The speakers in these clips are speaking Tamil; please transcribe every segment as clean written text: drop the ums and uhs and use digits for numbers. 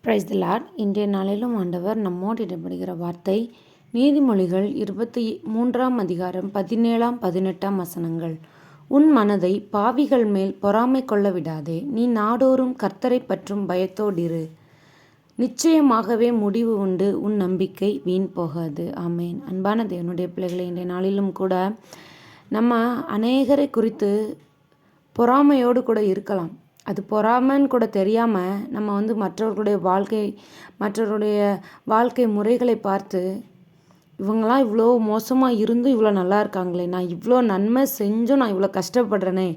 Praise the Lord. இன்றைய நாளிலும் ஆண்டவர் நம்மோடு இடப்படுகிற வார்த்தை நீதிமொழிகள் 23ஆம் அதிகாரம் 17ஆம் 18ஆம் வசனங்கள். உன் மனதை பாவிகள் மேல் பொறாமை கொள்ள விடாதே, நீ நாடோறும் கர்த்தரை பற்றும் பயத்தோடிரு. நிச்சயமாகவே முடிவு உண்டு, உன் நம்பிக்கை வீண் போகாது. ஆமேன். அன்பான தேவனுடைய பிள்ளைகளை, இன்றைய நாளிலும் கூட நம்ம அநேகரை குறித்து பொறாமையோடு கூட இருக்கலாம். அது பொறாமைன்னு கூட தெரியாமல் நம்ம மற்றவர்களுடைய வாழ்க்கை முறைகளை பார்த்து இவங்களாம் இவ்வளோ மோசமாக இருந்தும் இவ்வளோ நல்லா இருக்காங்களே, நான் இவ்வளோ நன்மை செஞ்சும் நான் இவ்வளோ கஷ்டப்படுறேனே,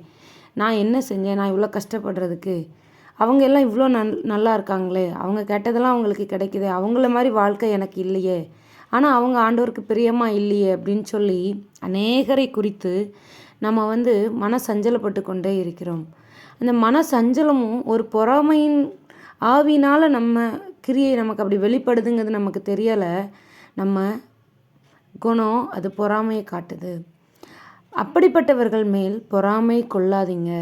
நான் என்ன செஞ்சேன் நான் இவ்வளோ கஷ்டப்படுறதுக்கு, அவங்க எல்லாம் இவ்வளோ நல்லா இருக்காங்களே, அவங்க கெட்டதெல்லாம் அவங்களுக்கு கிடைக்குது, அவங்கள மாதிரி வாழ்க்கை எனக்கு இல்லையே, ஆனால் அவங்க ஆண்டவருக்கு பிரியமாக இல்லையே அப்படின்னு சொல்லி அநேகரை குறித்து நம்ம மன சஞ்சலப்பட்டு கொண்டே இருக்கிறோம். அந்த மன சஞ்சலமும் ஒரு பொறாமையின் ஆவினால் நம்ம கிரியை நமக்கு அப்படி வெளிப்படுதுங்கிறது நமக்கு தெரியலை. நம்ம குணம் அது பொறாமையை காட்டுது. அப்படிப்பட்டவர்கள் மேல் பொறாமை கொள்ளாதீங்க.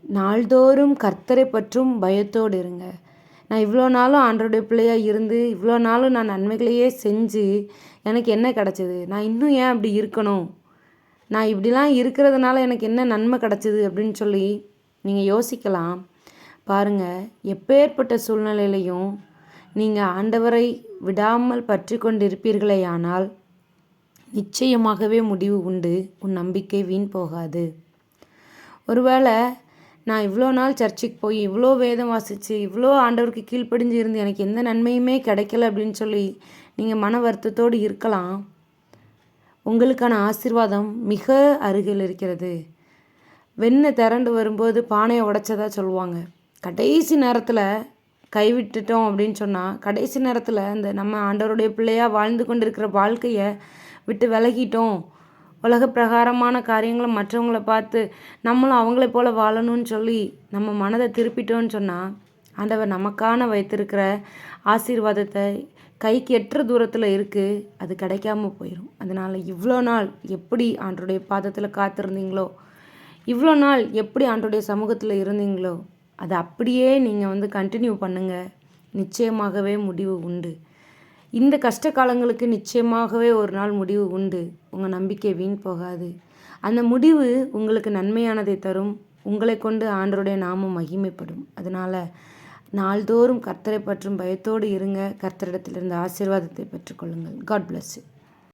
நாள்தோறும் கர்த்தரை பற்றும் பயத்தோடு இருங்க. நான் இவ்வளோ நாளும் ஆண்டவருடைய பிள்ளையாக இருந்து இவ்வளோ நாளும் நான் நன்மைகளையே செஞ்சு எனக்கு என்ன கிடச்சிது, நான் இன்னும் ஏன் அப்படி இருக்கணும், நான் இப்படிலாம் இருக்கிறதுனால எனக்கு என்ன நன்மை கிடச்சிது அப்படின்னு சொல்லி நீங்கள் யோசிக்கலாம். பாருங்கள், எப்பேற்பட்ட சூழ்நிலையிலையும் நீங்கள் ஆண்டவரை விடாமல் பற்றி கொண்டிருப்பீர்களேயானால் நிச்சயமாகவே முடிவு உண்டு, உன் நம்பிக்கை வீண் போகாது. ஒருவேளை நான் இவ்வளோ நாள் சர்ச்சுக்கு போய் இவ்வளோ வேதம் வாசித்து இவ்வளோ ஆண்டவருக்கு கீழ்ப்படிஞ்சு இருந்து எனக்கு எந்த நன்மையுமே கிடைக்கல அப்படின்னு சொல்லி நீங்கள் மன வருத்தத்தோடு இருக்கலாம். உங்களுக்கான ஆசீர்வாதம் மிக அருகில் இருக்கிறது. வெண்ணெய் திரண்டு வரும்போது பானையை உடைச்சதா சொல்லுவாங்க. கடைசி நேரத்தில் கைவிட்டுட்டோம் அப்படின்னு சொன்னால், கடைசி நேரத்தில் இந்த நம்ம ஆண்டவருடைய பிள்ளையாக வாழ்ந்து கொண்டிருக்கிற வாழ்க்கையை விட்டு விலகிட்டோம், உலக பிரகாரமான காரியங்களை மற்றவங்களை பார்த்து நம்மளும் அவங்கள போல் வாழணும்னு சொல்லி நம்ம மனதை திருப்பிட்டோன்னு சொன்னால், ஆண்டவர் நமக்கான வைத்திருக்கிற ஆசீர்வாதத்தை கைக்கு எட்டுற தூரத்தில் இருக்குது, அது கிடைக்காம போயிடும். அதனால் இவ்வளோ நாள் எப்படி ஆண்டவருடைய பாதத்தில் காத்திருந்தீங்களோ, இவ்வளோ நாள் எப்படி ஆண்டவருடைய சமூகத்தில் இருந்தீங்களோ, அதை அப்படியே நீங்கள் கண்டினியூ பண்ணுங்கள். நிச்சயமாகவே முடிவு உண்டு. இந்த கஷ்ட காலங்களுக்கு நிச்சயமாகவே ஒரு நாள் முடிவு உண்டு. உங்கள் நம்பிக்கை வீண் போகாது. அந்த முடிவு உங்களுக்கு நன்மையானதை தரும். உங்களை கொண்டு ஆண்டவருடைய நாமம் மகிமைப்படும். அதனால் நாள்தோறும் கர்த்தரை பற்றும் பயத்தோடு இருங்க. கர்த்தரிடத்திலிருந்து ஆசீர்வாதத்தை பெற்றுக்கொள்ளுங்கள். God bless you.